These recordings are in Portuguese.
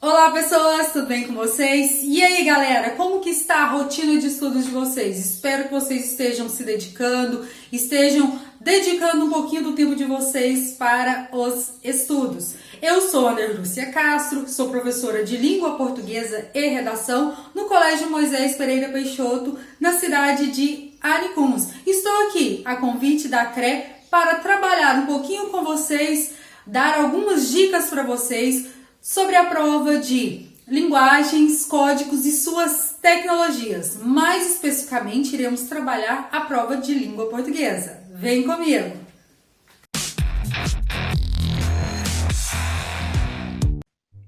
Olá pessoas, tudo bem com vocês? E aí galera, como que está a rotina de estudos de vocês? Espero que vocês estejam se dedicando, estejam dedicando um pouquinho do tempo de vocês para os estudos. Eu sou Ana Lúcia Castro, sou professora de Língua Portuguesa e Redação no Colégio Moisés Pereira Peixoto, na cidade de Aricuns. Estou aqui a convite da CRE para trabalhar um pouquinho com vocês, dar algumas dicas para vocês sobre a prova de linguagens, códigos e suas tecnologias. Mais especificamente, iremos trabalhar a prova de língua portuguesa. Vem comigo!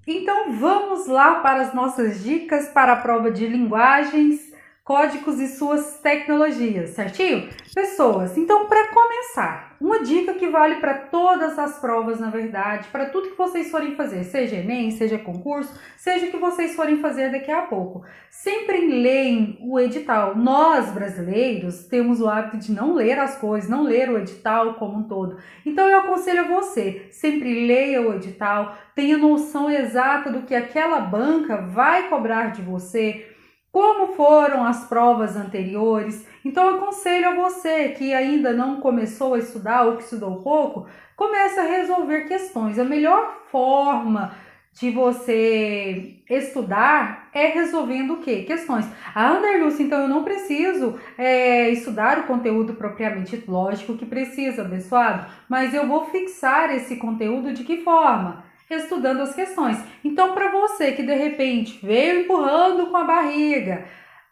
Então vamos lá para as nossas dicas para a prova de linguagens, códigos e suas tecnologias, certinho? Pessoas, então para começar, uma dica que vale para todas as provas, na verdade, para tudo que vocês forem fazer, seja Enem, seja concurso, seja o que vocês forem fazer daqui a pouco. Sempre leem o edital. Nós, brasileiros, temos o hábito de não ler as coisas, não ler o edital como um todo. Então eu aconselho a você, sempre leia o edital, tenha noção exata do que aquela banca vai cobrar de você, como foram as provas anteriores. Então eu aconselho a você que ainda não começou a estudar ou que estudou pouco, comece a resolver questões. A melhor forma de você estudar é resolvendo o quê? Questões. Anderlúcia, então eu não preciso estudar o conteúdo propriamente, lógico que precisa, abençoado, mas eu vou fixar esse conteúdo de que forma? Estudando as questões. Então, para você que de repente veio empurrando com a barriga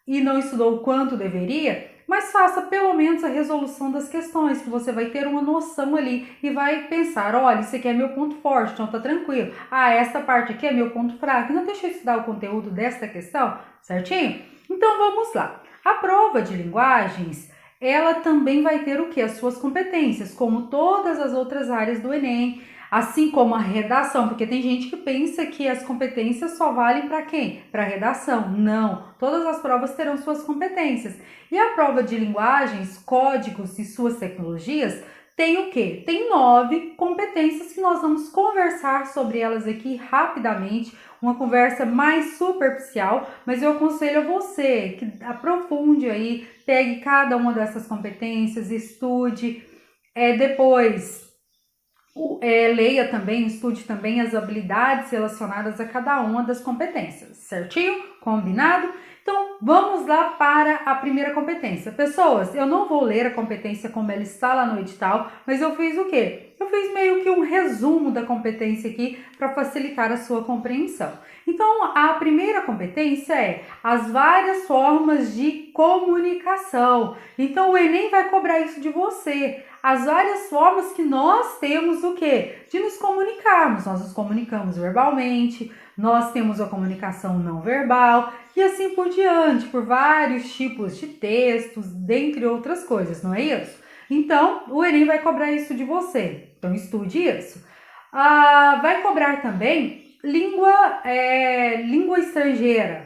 e não estudou o quanto deveria, mas faça pelo menos a resolução das questões, que você vai ter uma noção ali e vai pensar, olha, isso aqui é meu ponto forte, então tá tranquilo. Ah, essa parte aqui é meu ponto fraco, não deixa eu estudar o conteúdo desta questão, certinho? Então, vamos lá. A prova de linguagens, ela também vai ter o que? As suas competências, como todas as outras áreas do Enem, assim como a redação, porque tem gente que pensa que as competências só valem para quem? Para redação. Não, todas as provas terão suas competências. E a prova de linguagens, códigos e suas tecnologias tem o quê? Tem 9 competências que nós vamos conversar sobre elas aqui rapidamente, uma conversa mais superficial, mas eu aconselho a você que aprofunde aí, pegue cada uma dessas competências, estude, depois leia também, estude também as habilidades relacionadas a cada uma das competências, certinho? Combinado? Então, vamos lá para a primeira competência. Pessoas, eu não vou ler a competência como ela está lá no edital, mas eu fiz o quê? Eu fiz meio que um resumo da competência aqui para facilitar a sua compreensão. Então, a primeira competência é as várias formas de comunicação. Então, o Enem vai cobrar isso de você. As várias formas que nós temos o quê? De nos comunicarmos. Nós nos comunicamos verbalmente, nós temos a comunicação não verbal e assim por diante, por vários tipos de textos, dentre outras coisas, não é isso? Então, o Enem vai cobrar isso de você. Então, estude isso. Vai cobrar também língua estrangeira.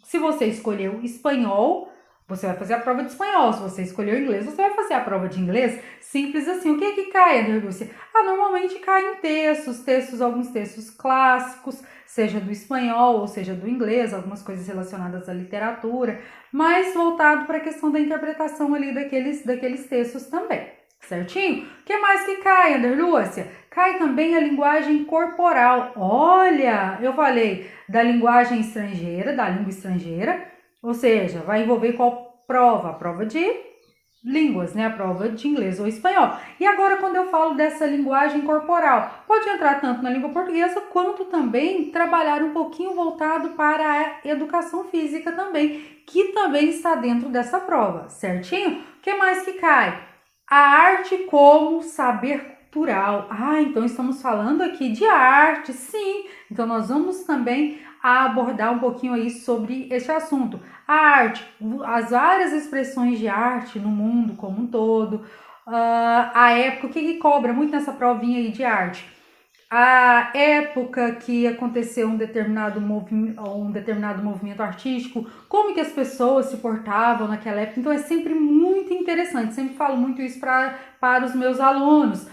Se você escolheu espanhol, você vai fazer a prova de espanhol. Se você escolheu inglês, você vai fazer a prova de inglês. Simples assim. O que é que cai, Ana Lúcia? Normalmente cai em alguns textos clássicos, seja do espanhol ou seja do inglês, algumas coisas relacionadas à literatura, mas voltado para a questão da interpretação ali daqueles textos também. Certinho? O que mais que cai, Ana Lúcia? Cai também a linguagem corporal. Olha, eu falei da linguagem estrangeira, da língua estrangeira, ou seja, vai envolver qual prova? A prova de línguas, né? A prova de inglês ou espanhol. E agora, quando eu falo dessa linguagem corporal, pode entrar tanto na língua portuguesa, quanto também trabalhar um pouquinho voltado para a educação física também, que também está dentro dessa prova, certinho? O que mais que cai? A arte como saber cultural. Então estamos falando aqui de arte, sim. Então nós vamos também abordar um pouquinho aí sobre este assunto. A arte, as várias expressões de arte no mundo como um todo. A época, o que cobra muito nessa provinha aí de arte? A época que aconteceu um determinado movimento artístico, como que as pessoas se portavam naquela época. Então é sempre muito interessante, sempre falo muito isso para os meus alunos.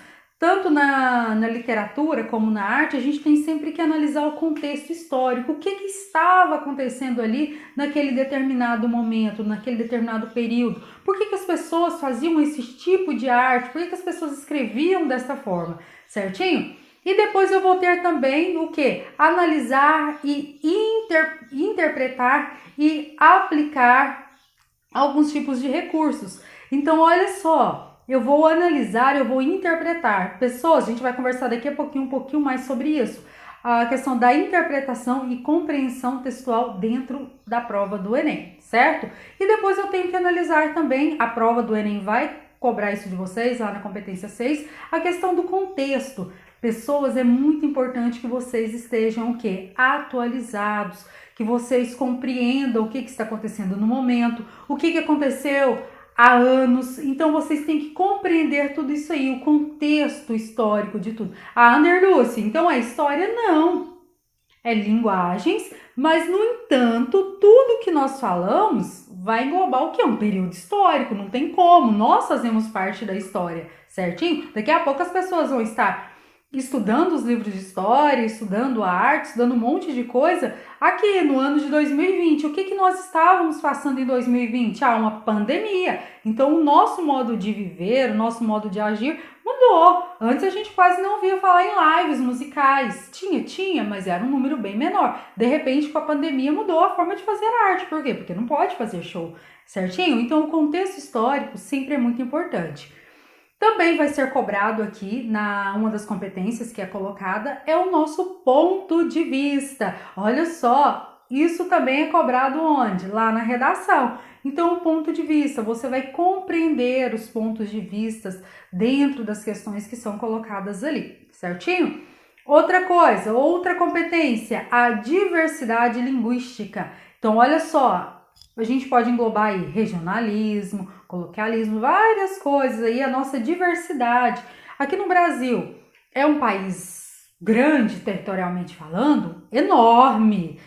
tanto na literatura como na arte, a gente tem sempre que analisar o contexto histórico, o que estava acontecendo ali naquele determinado momento, naquele determinado período, por que as pessoas faziam esse tipo de arte, por que as pessoas escreviam dessa forma, certinho? E depois eu vou ter também o que? Analisar e interpretar e aplicar alguns tipos de recursos. Então, olha só, eu vou analisar, eu vou interpretar. Pessoas, a gente vai conversar daqui a pouquinho um pouquinho mais sobre isso. A questão da interpretação e compreensão textual dentro da prova do Enem, certo? E depois eu tenho que analisar também, a prova do Enem vai cobrar isso de vocês lá na competência 6, a questão do contexto. Pessoas, é muito importante que vocês estejam o quê? Atualizados, que vocês compreendam o que está acontecendo no momento, o que aconteceu há anos. Então vocês têm que compreender tudo isso aí, o contexto histórico de tudo. Ah, Anderluce, então é história? Não. É linguagens, mas no entanto, tudo que nós falamos vai englobar o que? Um período histórico, não tem como. Nós fazemos parte da história, certinho? Daqui a pouco as pessoas vão estar estudando os livros de história, estudando a arte, estudando um monte de coisa. Aqui no ano de 2020, o que nós estávamos passando em 2020? Ah, uma pandemia. Então o nosso modo de viver, o nosso modo de agir mudou. Antes a gente quase não ouvia falar em lives musicais. Tinha, mas era um número bem menor. De repente, com a pandemia, mudou a forma de fazer arte. Por quê? Porque não pode fazer show, certinho? Então o contexto histórico sempre é muito importante. Também vai ser cobrado aqui, uma das competências que é colocada, é o nosso ponto de vista. Olha só, isso também é cobrado onde? Lá na redação. Então, o ponto de vista, você vai compreender os pontos de vista dentro das questões que são colocadas ali, certinho? Outra coisa, outra competência, a diversidade linguística. Então, olha só, a gente pode englobar aí regionalismo, coloquialismo, várias coisas aí, a nossa diversidade. Aqui no Brasil é um país grande, territorialmente falando, enorme.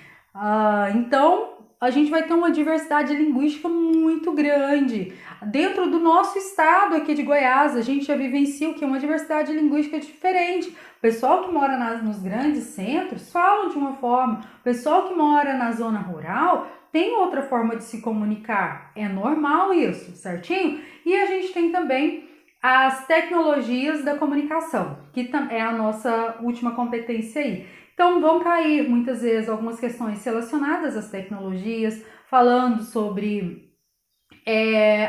Então, a gente vai ter uma diversidade linguística muito grande. Dentro do nosso estado aqui de Goiás, a gente já vivencia o que? Uma diversidade linguística diferente. O pessoal que mora nos grandes centros falam de uma forma, o pessoal que mora na zona rural tem outra forma de se comunicar. É normal isso, certinho? E a gente tem também as tecnologias da comunicação, que é a nossa última competência aí. Então vão cair muitas vezes algumas questões relacionadas às tecnologias, falando sobre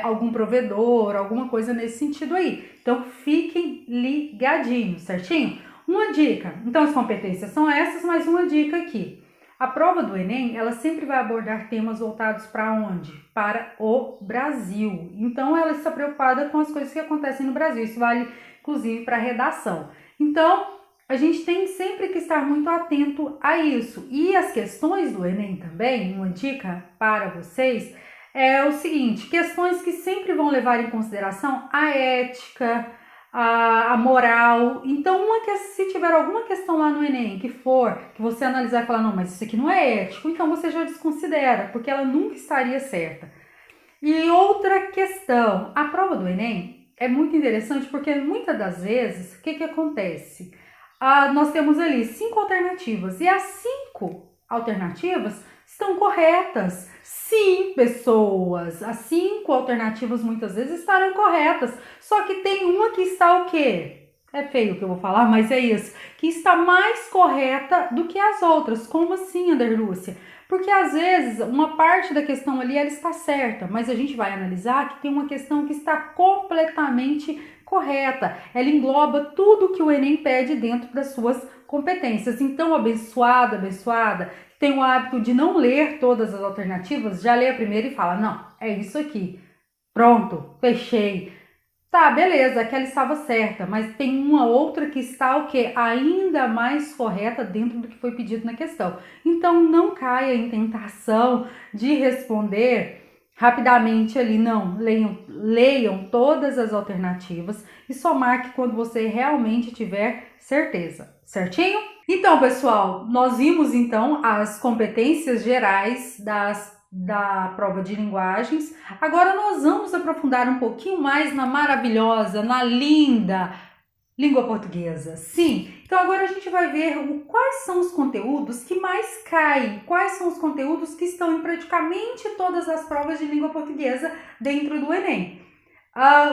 algum provedor, alguma coisa nesse sentido aí. Então fiquem ligadinhos, certinho? Uma dica, então as competências são essas, mas uma dica aqui. A prova do Enem, ela sempre vai abordar temas voltados para onde? Para o Brasil. Então, ela está preocupada com as coisas que acontecem no Brasil. Isso vale, inclusive, para a redação. Então, a gente tem sempre que estar muito atento a isso. E as questões do Enem também, uma dica para vocês, é o seguinte, questões que sempre vão levar em consideração a ética, a moral. Então, se tiver alguma questão lá no Enem que você analisar e falar, não, mas isso aqui não é ético, então você já desconsidera, porque ela nunca estaria certa. E outra questão, a prova do Enem é muito interessante porque muitas das vezes, o que acontece? Nós temos ali 5 alternativas e as 5 alternativas estão corretas. Sim, pessoas, as 5 alternativas muitas vezes estarão corretas, só que tem uma que está o quê? É feio o que eu vou falar, mas é isso, que está mais correta do que as outras. Como assim, Anderlúcia? Porque às vezes uma parte da questão ali ela está certa, mas a gente vai analisar que tem uma questão que está completamente correta. Ela engloba tudo que o Enem pede dentro das suas competências. Então, abençoada, tem o hábito de não ler todas as alternativas, já lê a primeira e fala, não, é isso aqui. Pronto, fechei. Tá, beleza, aquela estava certa, mas tem uma outra que está o quê? Ainda mais correta dentro do que foi pedido na questão. Então, não caia em tentação de responder rapidamente ali, não. Leiam todas as alternativas e só marque quando você realmente tiver certeza, certinho? Então, pessoal, nós vimos então as competências gerais da prova de linguagens. Agora nós vamos aprofundar um pouquinho mais na maravilhosa, na linda, Língua portuguesa, sim. Então agora a gente vai ver quais são os conteúdos que mais caem, quais são os conteúdos que estão em praticamente todas as provas de língua portuguesa dentro do Enem.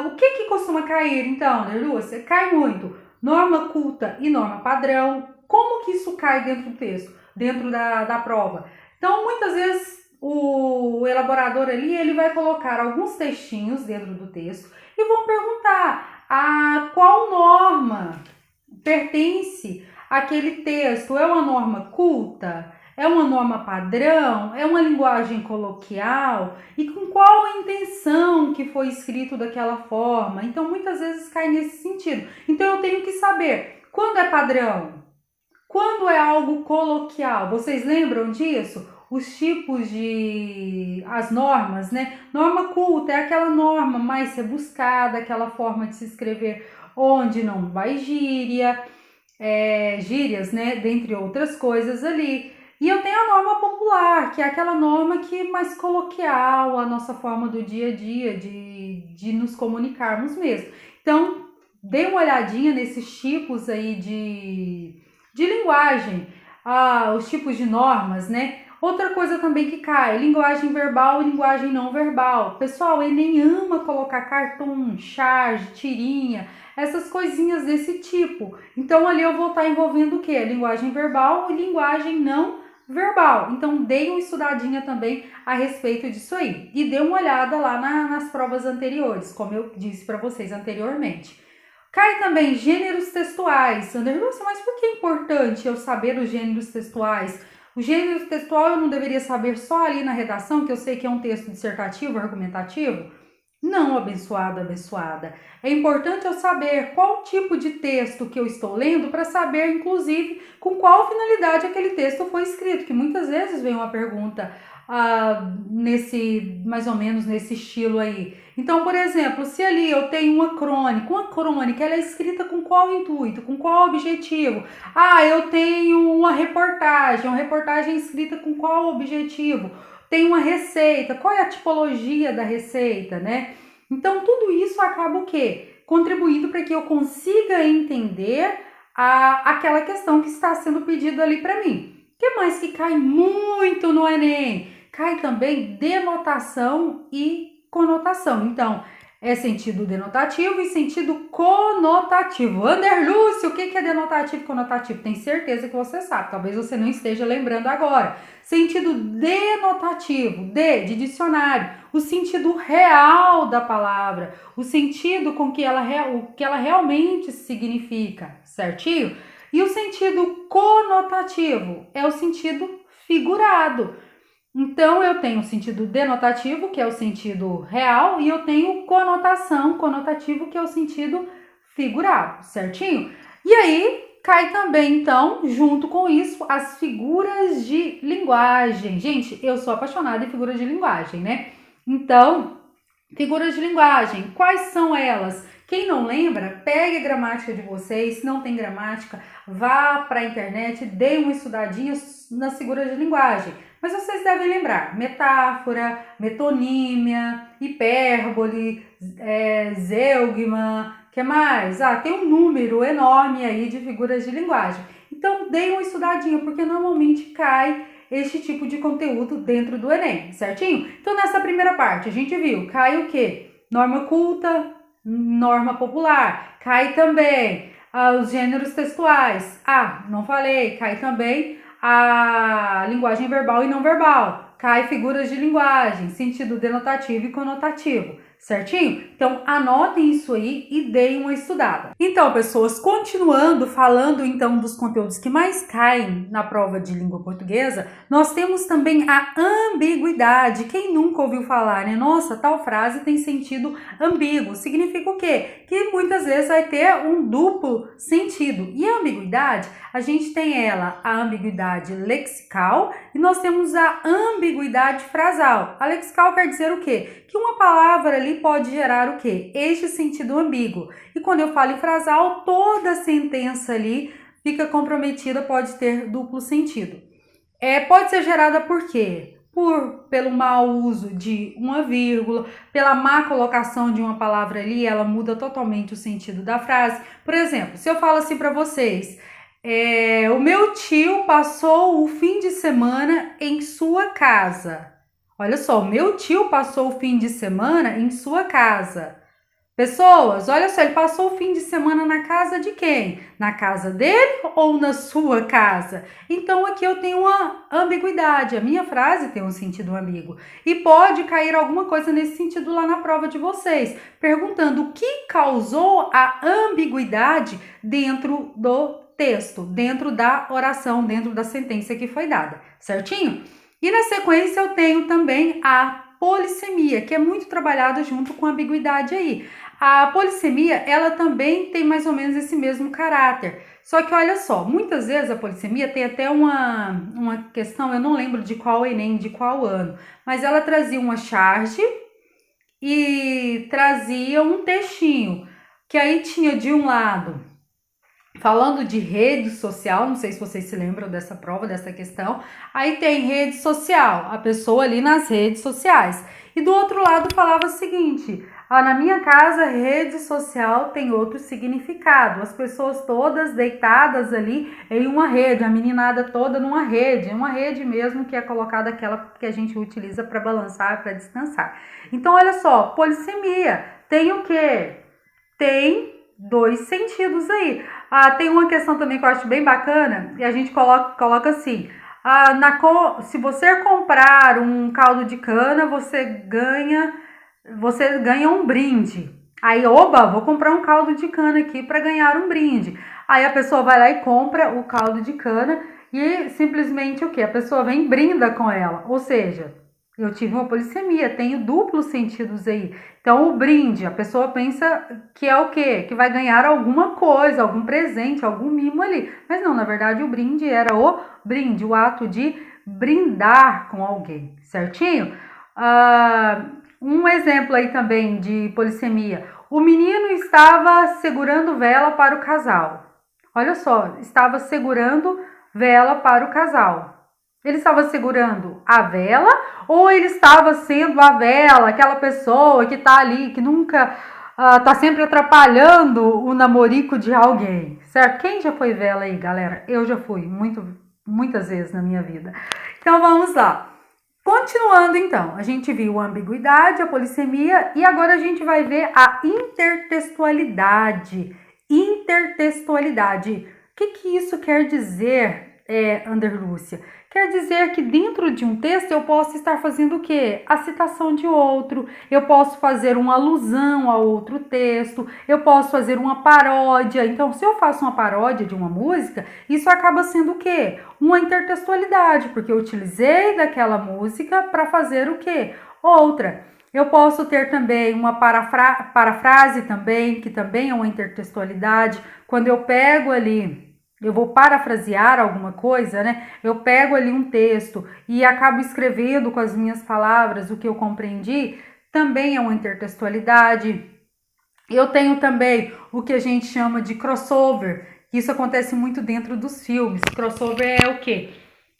O que costuma cair então, Ana Lúcia? Cai muito norma culta e norma padrão. Como que isso cai dentro do texto, dentro da prova? Então muitas vezes o elaborador ali ele vai colocar alguns textinhos dentro do texto e vão perguntar a qual norma pertence aquele texto. É uma norma culta? É uma norma padrão? É uma linguagem coloquial? E com qual a intenção que foi escrito daquela forma? Então, muitas vezes cai nesse sentido. Então, eu tenho que saber quando é padrão, quando é algo coloquial. Vocês lembram disso? Os tipos as normas, né? Norma culta é aquela norma mais rebuscada, aquela forma de se escrever onde não vai gírias, né? Dentre outras coisas ali. E eu tenho a norma popular, que é aquela norma que é mais coloquial, a nossa forma do dia a dia, de nos comunicarmos mesmo. Então, dê uma olhadinha nesses tipos aí de linguagem, os tipos de normas, né? Outra coisa também que cai, linguagem verbal e linguagem não verbal. Pessoal, o Enem ama colocar cartoon, charge, tirinha, essas coisinhas desse tipo. Então, ali eu vou estar envolvendo o quê? Linguagem verbal e linguagem não verbal. Então, dê uma estudadinha também a respeito disso aí. E dê uma olhada lá nas provas anteriores, como eu disse para vocês anteriormente. Cai também gêneros textuais. Anderlúcia, mas por que é importante eu saber os gêneros textuais? O gênero textual eu não deveria saber só ali na redação, que eu sei que é um texto dissertativo, argumentativo? Não, abençoada. É importante eu saber qual tipo de texto que eu estou lendo para saber, inclusive, com qual finalidade aquele texto foi escrito, que muitas vezes vem uma pergunta mais ou menos nesse estilo aí. Então, por exemplo, se ali eu tenho uma crônica ela é escrita com qual intuito, com qual objetivo? Eu tenho uma reportagem escrita com qual objetivo? Tem uma receita, qual é a tipologia da receita, né? Então, tudo isso acaba o quê? Contribuindo para que eu consiga entender aquela questão que está sendo pedida ali para mim. O que mais que cai muito no Enem? Cai também denotação e conotação. Então, é sentido denotativo e sentido conotativo. Anderlúcio, o que é denotativo e conotativo? Tenho certeza que você sabe, talvez você não esteja lembrando agora. Sentido denotativo, de dicionário, o sentido real da palavra, o sentido com que o que ela realmente significa, certinho? E o sentido conotativo é o sentido figurado. Então, eu tenho o sentido denotativo, que é o sentido real, e eu tenho conotativo, que é o sentido figurado, certinho? E aí, cai também, então, junto com isso, as figuras de linguagem. Gente, eu sou apaixonada em figuras de linguagem, né? Então, figuras de linguagem, quais são elas? Quem não lembra, pegue a gramática de vocês. Se não tem gramática, vá para a internet, dê uma estudadinha nas figuras de linguagem. Mas vocês devem lembrar, metáfora, metonímia, hipérbole, zeugma, que mais? Tem um número enorme aí de figuras de linguagem. Então, dê uma estudadinha, porque normalmente cai este tipo de conteúdo dentro do Enem, certinho? Então, nessa primeira parte, a gente viu, cai o quê? Norma culta, norma popular, cai também os gêneros textuais. Não falei, cai também a linguagem verbal e não verbal, cai figuras de linguagem, sentido denotativo e conotativo, certinho? Então, anotem isso aí e deem uma estudada. Então, pessoas, continuando falando então dos conteúdos que mais caem na prova de língua portuguesa, nós temos também a ambiguidade. Quem nunca ouviu falar, né? Nossa, tal frase tem sentido ambíguo. Significa o quê? Que muitas vezes vai ter um duplo sentido. E a ambiguidade, a gente tem a ambiguidade lexical e nós temos a ambiguidade frasal. A lexical quer dizer o quê? Que uma palavra ali pode gerar o quê? Este sentido ambíguo. E quando eu falo em frasal, toda sentença ali fica comprometida, pode ter duplo sentido. Pode ser gerada por quê? pelo mau uso de uma vírgula, pela má colocação de uma palavra ali, ela muda totalmente o sentido da frase. Por exemplo, se eu falo assim para vocês, o meu tio passou o fim de semana em sua casa. Olha só, o meu tio passou o fim de semana em sua casa. Pessoas, olha só, ele passou o fim de semana na casa de quem? Na casa dele ou na sua casa? Então aqui eu tenho uma ambiguidade, a minha frase tem um sentido ambíguo. E pode cair alguma coisa nesse sentido lá na prova de vocês, perguntando o que causou a ambiguidade dentro do texto, dentro da oração, dentro da sentença que foi dada, certinho? E na sequência eu tenho também a polissemia, que é muito trabalhada junto com a ambiguidade aí. A polissemia, ela também tem mais ou menos esse mesmo caráter. Só que olha só, muitas vezes a polissemia tem até uma questão, eu não lembro de qual Enem, de qual ano, mas ela trazia uma charge e trazia um textinho, que aí tinha de um lado, falando de rede social, não sei se vocês se lembram dessa prova, dessa questão, aí tem rede social, a pessoa ali nas redes sociais. E do outro lado falava o seguinte, na minha casa, rede social tem outro significado. As pessoas todas deitadas ali em uma rede, a meninada toda numa rede, uma rede mesmo que é colocada aquela que a gente utiliza para balançar, para descansar. Então, olha só, polissemia tem o quê? Tem dois sentidos aí. Tem uma questão também que eu acho bem bacana, e a gente coloca assim, se você comprar um caldo de cana, você ganha um brinde. Aí, oba, vou comprar um caldo de cana aqui para ganhar um brinde. Aí a pessoa vai lá e compra o caldo de cana e simplesmente o quê? A pessoa vem e brinda com ela. Ou seja, eu tive uma polissemia, tenho duplos sentidos aí. Então, o brinde, a pessoa pensa que é o quê? Que vai ganhar alguma coisa, algum presente, algum mimo ali. Mas não, na verdade, o brinde era o brinde, o ato de brindar com alguém, certinho? Um exemplo aí também de polissemia. O menino estava segurando vela para o casal. Olha só, estava segurando vela para o casal. Ele estava segurando a vela ou ele estava sendo a vela, aquela pessoa que está ali, que nunca está sempre atrapalhando o namorico de alguém, certo? Quem já foi vela aí, galera? Eu já fui, muitas vezes na minha vida. Então vamos lá. Continuando então, a gente viu a ambiguidade, a polissemia e agora a gente vai ver a intertextualidade. Intertextualidade. O que isso quer dizer, Anderlúcia? Quer dizer que dentro de um texto eu posso estar fazendo o quê? A citação de outro, eu posso fazer uma alusão a outro texto, eu posso fazer uma paródia. Então, se eu faço uma paródia de uma música, isso acaba sendo o quê? Uma intertextualidade, porque eu utilizei daquela música para fazer o quê? Outra. Eu posso ter também uma parafrase também, que também é uma intertextualidade. Quando eu pego ali, eu vou parafrasear alguma coisa, né? Eu pego ali um texto e acabo escrevendo com as minhas palavras o que eu compreendi, também é uma intertextualidade. Eu tenho também o que a gente chama de crossover. Isso acontece muito dentro dos filmes. Crossover é o quê?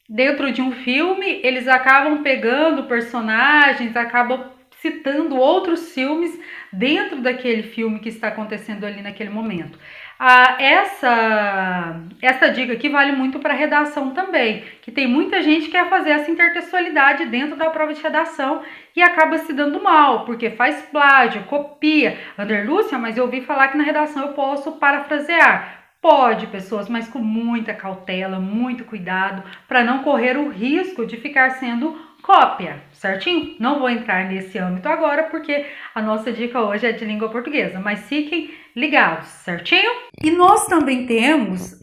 Dentro de um filme, eles acabam pegando personagens, acabam citando outros filmes dentro daquele filme que está acontecendo ali naquele momento. Essa dica aqui vale muito para redação também, que tem muita gente que quer fazer essa intertextualidade dentro da prova de redação e acaba se dando mal, porque faz plágio, copia. Anderlúcia, mas eu ouvi falar que na redação eu posso parafrasear. Pode, pessoas, mas com muita cautela, muito cuidado, para não correr o risco de ficar sendo cópia, certinho? Não vou entrar nesse âmbito agora, porque a nossa dica hoje é de língua portuguesa, mas fiquem ligados, certinho? E nós também temos,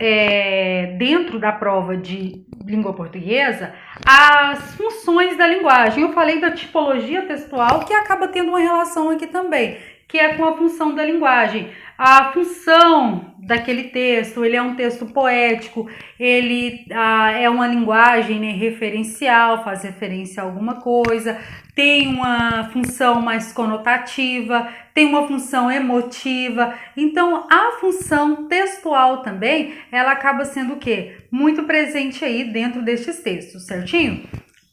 dentro da prova de língua portuguesa, as funções da linguagem. Eu falei da tipologia textual, que acaba tendo uma relação aqui também, que é com a função da linguagem. A função daquele texto, ele é um texto poético, ele é uma linguagem, né, referencial, faz referência a alguma coisa, tem uma função mais conotativa, tem uma função emotiva. Então, a função textual também, ela acaba sendo o quê? Muito presente aí dentro destes textos, certinho?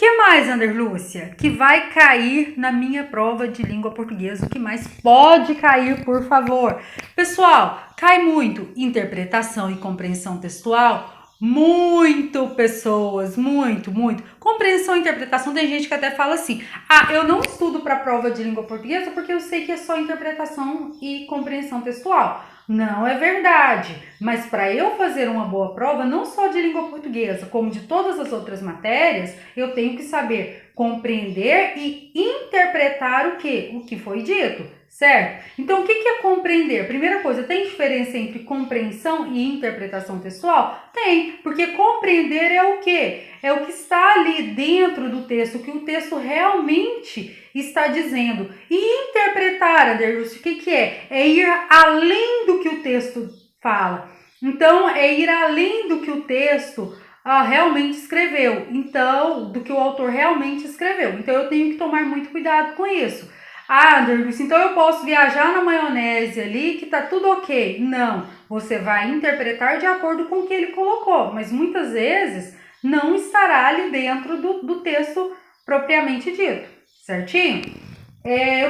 Que mais, Anderlúcia, que vai cair na minha prova de língua portuguesa? O que mais pode cair, por favor? Pessoal, cai muito interpretação e compreensão textual. Muito, pessoas, muito. Compreensão e interpretação, tem gente que até fala assim: ah, eu não estudo para a prova de língua portuguesa porque eu sei que é só interpretação e compreensão textual. Não é verdade, mas para eu fazer uma boa prova, não só de língua portuguesa, como de todas as outras matérias, eu tenho que saber compreender e interpretar o que foi dito, certo? Então, o que é compreender? Primeira coisa, tem diferença entre compreensão e interpretação textual? Tem, porque compreender é o quê? É o que está ali dentro do texto, o que o texto realmente está dizendo. E interpretar, Anderlúcio, o que é? É ir além do que o texto fala. Então, é ir além do que o texto realmente escreveu. Então, do que o autor realmente escreveu. Então, eu tenho que tomar muito cuidado com isso. Ah, Anderlúcio, então eu posso viajar na maionese ali que tá tudo ok. Não, você vai interpretar de acordo com o que ele colocou. Mas muitas vezes não estará ali dentro do texto propriamente dito. Certinho?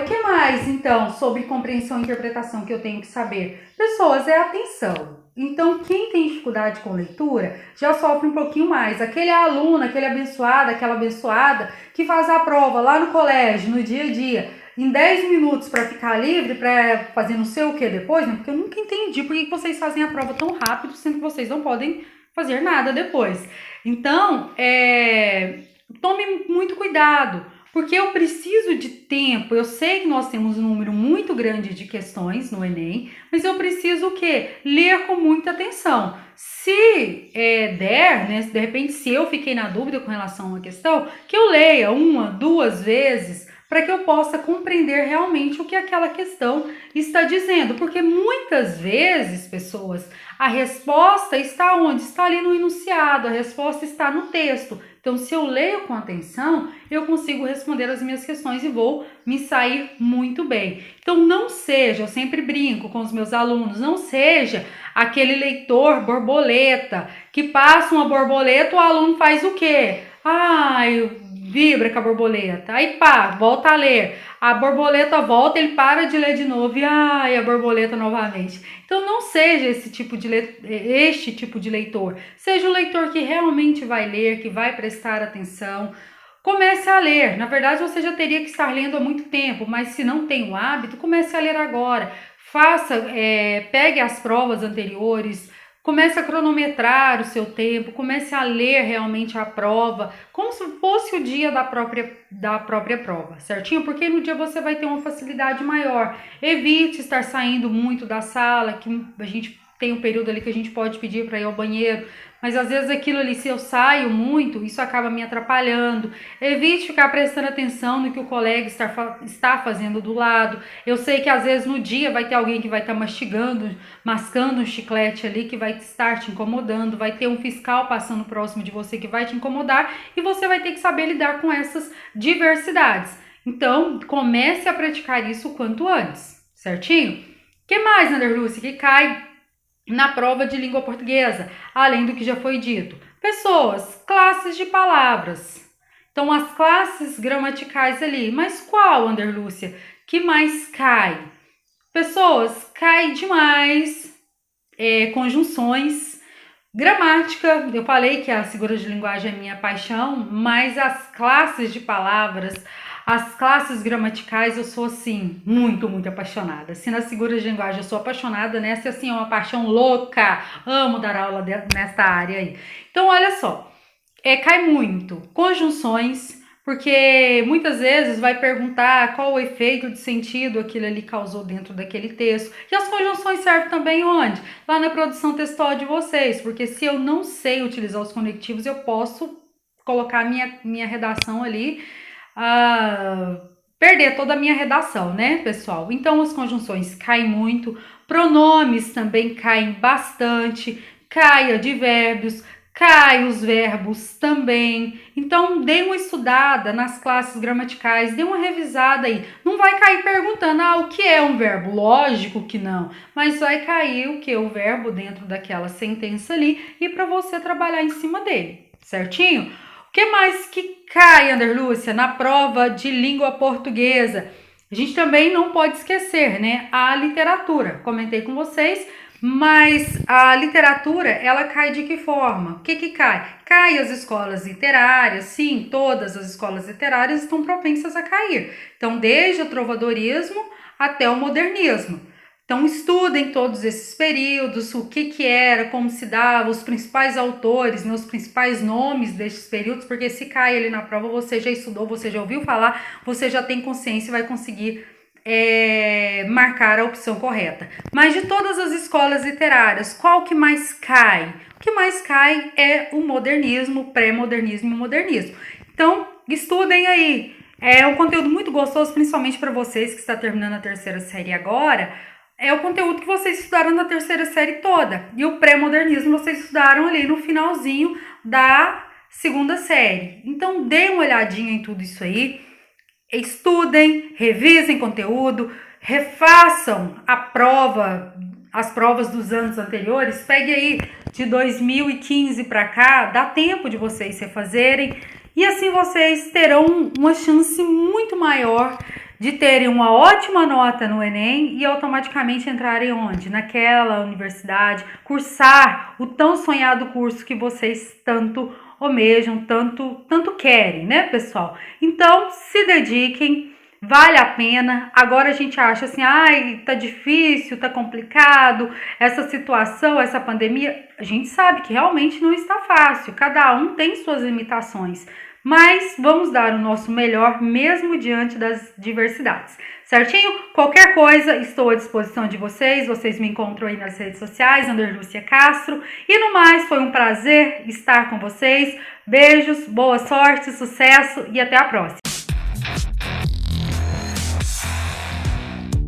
O que mais, então, sobre compreensão e interpretação que eu tenho que saber? Pessoas, é atenção. Então, quem tem dificuldade com leitura já sofre um pouquinho mais. Aquele aluno, aquele abençoado, aquela abençoada que faz a prova lá no colégio, no dia a dia, em 10 minutos para ficar livre, para fazer não sei o que depois, né? Porque eu nunca entendi por que vocês fazem a prova tão rápido, sendo que vocês não podem fazer nada depois. Então, tome muito cuidado. Porque eu preciso de tempo, eu sei que nós temos um número muito grande de questões no Enem, mas eu preciso o quê? Ler com muita atenção. Se der, né, de repente se eu fiquei na dúvida com relação a uma questão, que eu leia 1, 2 vezes, para que eu possa compreender realmente o que aquela questão está dizendo. Porque muitas vezes, pessoas, a resposta está onde? Está ali no enunciado, a resposta está no texto. Então, se eu leio com atenção, eu consigo responder as minhas questões e vou me sair muito bem. Então, não seja, eu sempre brinco com os meus alunos, não seja aquele leitor borboleta, que passa uma borboleta, o aluno faz o quê? Vibra com a borboleta, aí pá, volta a ler, a borboleta volta, ele para de ler de novo e a borboleta novamente. Então não seja este tipo de leitor, seja o leitor que realmente vai ler, que vai prestar atenção. Comece a ler, na verdade você já teria que estar lendo há muito tempo, mas se não tem o hábito, comece a ler agora. Pegue as provas anteriores, comece a cronometrar o seu tempo, comece a ler realmente a prova, como se fosse o dia da própria prova, certinho? Porque no dia você vai ter uma facilidade maior. Evite estar saindo muito da sala, que a gente tem um período ali que a gente pode pedir para ir ao banheiro, mas às vezes aquilo ali, se eu saio muito, isso acaba me atrapalhando. Evite ficar prestando atenção no que o colega está fazendo do lado. Eu sei que às vezes no dia vai ter alguém que vai estar mascando um chiclete ali, que vai estar te incomodando, vai ter um fiscal passando próximo de você que vai te incomodar e você vai ter que saber lidar com essas diversidades. Então, comece a praticar isso o quanto antes, certinho? O que mais, Anderlúcia, que cai na prova de língua portuguesa, além do que já foi dito? Pessoas, classes de palavras. Então, as classes gramaticais ali. Mas qual, Anderlúcia, que mais cai? Pessoas, cai demais conjunções, gramática. Eu falei que a figura de linguagem é minha paixão, mas as classes de palavras, as classes gramaticais, eu sou, assim, muito apaixonada. Se nas figuras de linguagem eu sou apaixonada, nessa, assim, é uma paixão louca. Amo dar aula nesta área aí. Então, olha só, cai muito conjunções, porque muitas vezes vai perguntar qual o efeito de sentido aquilo ali causou dentro daquele texto. E as conjunções servem também onde? Lá na produção textual de vocês, porque se eu não sei utilizar os conectivos, eu posso colocar minha redação ali, perder toda a minha redação, né, pessoal? Então, as conjunções caem muito, pronomes também caem bastante, cai advérbios, cai os verbos também. Então, dê uma estudada nas classes gramaticais, dê uma revisada aí. Não vai cair perguntando, o que é um verbo? Lógico que não, mas vai cair o que? O verbo dentro daquela sentença ali e para você trabalhar em cima dele, certinho? O que mais que cai, Anderlúcia, na prova de língua portuguesa? A gente também não pode esquecer, né? A literatura. Comentei com vocês, mas a literatura, ela cai de que forma? O que que cai? Cai as escolas literárias, sim, todas as escolas literárias estão propensas a cair. Então, desde o trovadorismo até o modernismo. Então, estudem todos esses períodos, o que que era, como se dava, os principais autores, né, os principais nomes desses períodos, porque se cai ali na prova, você já estudou, você já ouviu falar, você já tem consciência e vai conseguir marcar a opção correta. Mas de todas as escolas literárias, qual que mais cai? O que mais cai é o modernismo, o pré-modernismo e o modernismo. Então, estudem aí. É um conteúdo muito gostoso, principalmente para vocês que estão terminando a terceira série agora. É o conteúdo que vocês estudaram na terceira série toda. E o pré-modernismo vocês estudaram ali no finalzinho da segunda série. Então, dê uma olhadinha em tudo isso aí. Estudem, revisem conteúdo, refaçam a prova, as provas dos anos anteriores. Pegue aí de 2015 para cá, dá tempo de vocês refazerem. E assim vocês terão uma chance muito maior de terem uma ótima nota no Enem e automaticamente entrarem onde? Naquela universidade, cursar o tão sonhado curso que vocês tanto almejam, tanto querem, né, pessoal? Então, se dediquem, vale a pena. Agora a gente acha assim, ai, tá difícil, tá complicado, essa situação, essa pandemia. A gente sabe que realmente não está fácil, cada um tem suas limitações. Mas vamos dar o nosso melhor mesmo diante das diversidades, certinho? Qualquer coisa, estou à disposição de vocês. Vocês me encontram aí nas redes sociais, Anderlúcia Castro. E no mais, foi um prazer estar com vocês. Beijos, boa sorte, sucesso e até a próxima.